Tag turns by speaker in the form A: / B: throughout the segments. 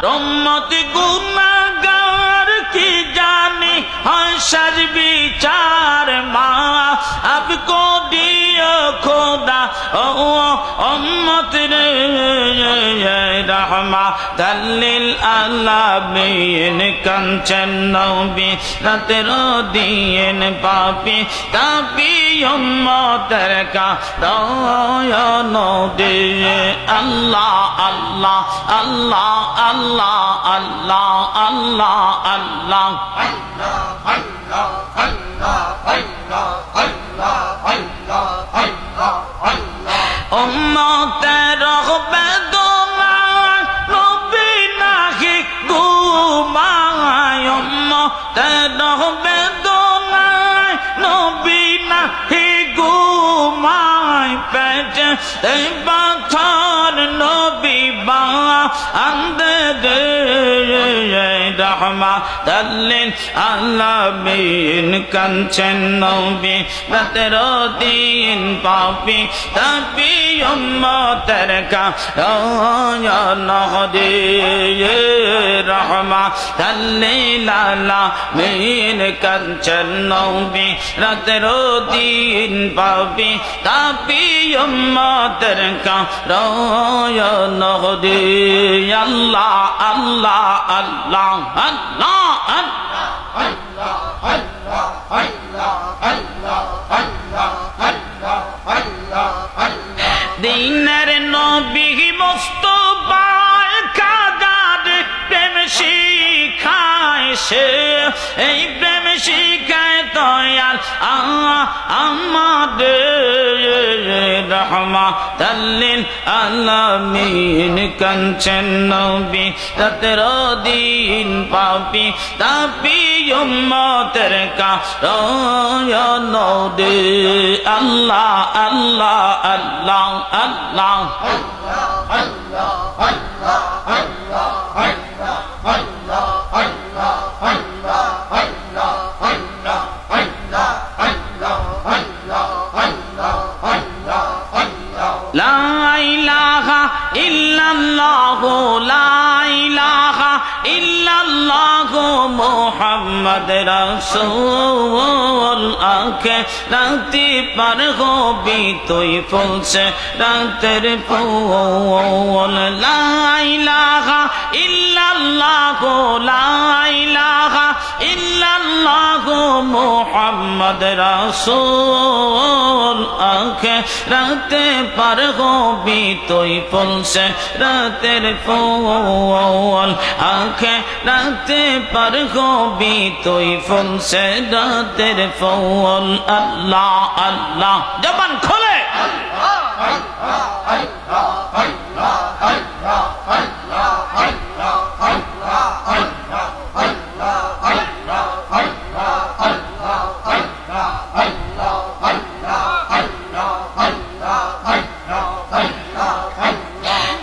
A: উম্মত গুনাহগার কি জানি হাসর বিচার মাফ কো দিও খোদা ও উম্মত রে রহমাতাল লিল আলামিন কাঞ্চন নবী রাতের দিন পাপি তাপি উম্মতের কা দয়ান দে আল্লাহ আল্লাহ আল্লাহ আল্লাহ আল্লাহ আল্লাহ আল্লাহ উম্মতের বেদনা নবী নাহি ঘুমায় উম্মতের বেদনা নবী নাহি ঘুমায় পেটে পাথর নবী বা আন্দে রহমাতাল লিল আলামিন কাঞ্চন নবী রাতের দিন পাপি তাপি উম্মতের কা দয়ান দে রহমাতাল লিল আলামিন কাঞ্চন নবী রাতের দিন পাপি তাপি উম্মতের কা দয়ান দে আল্লাহ আল্লাহ আল্লাহ আল্লাহ দিনের নবী মুস্তাফা কাদার প্রেম শিখায় সে এই প্রেম শিখায় দয়াল আমাদের রহমাতাল লিল আলামিন কাঞ্চন নবী রাতের দিন পাপি তাপি উম্মতের কা দয়ান দে আল্লাহ আল্লাহ আল্লাহ আল্লাহ লা ইলাহা ইল্লাল্লাহু লা ইলাহা ইল্লাল্লাহু মুহাম্মদ রাসূল আঁখে রাতে পার হবি তুই ফুলছে রাতের ফুল লা ইলাহা ইল্লাল্লাহু লা ইলাহা ইল্লাল্লাহু মুহাম্মদ রাসূল আঁখে রাতে পার হবি তুই ফুলছে রাতের ফুল আঁখে রাতে পার হবি তুই ফুলছে রাতের ফুল আল্লাহ আল্লাহ জবান খোলে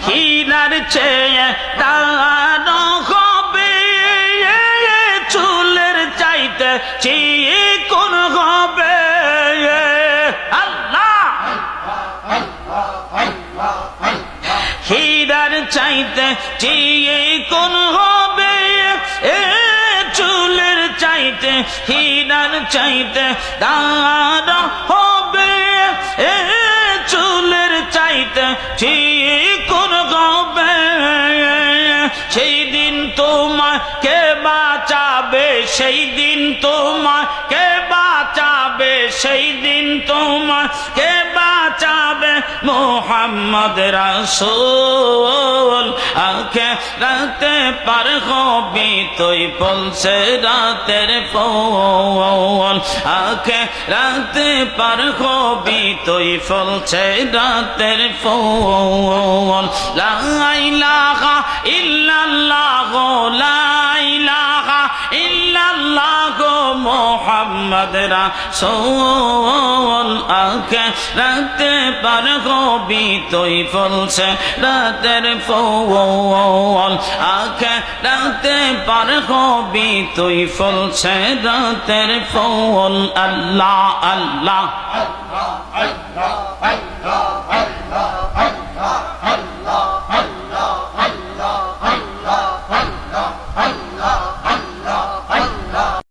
A: হীরার চেয়ে তার হবে চুলের চাইতে চিকন হবে আল্লাহ হীরার চাইতে চিকন হবে চুলের চাইতে হীরার চাইতে তার হবে চুলের চাইতে চিকন হবে সেই দিন তোমাকে বাঁচাবে সেই দিন তোমাকে বাঁচাবে সেই দিন তোমাকে বাঁচাবে মুহাম্মদ রাসূল আঁখে রাতে পার হবি তুই বলছে রাতের ফুল আঁখে রাতে পার হবি তুই ফলছে রাতের ফুল লা ইলাহা ইল্লাল্লাহু লা ইলাহা ইল্লাল্লাহু মুহাম্মদ রাসূল আঁখে রাতে পার হবি তুই ফলছে রাতের ফুল আঁখে রাতে পার হবি তুই ফলছে রাতের ফুল আল্লাহ আল্লাহ আল্লাহ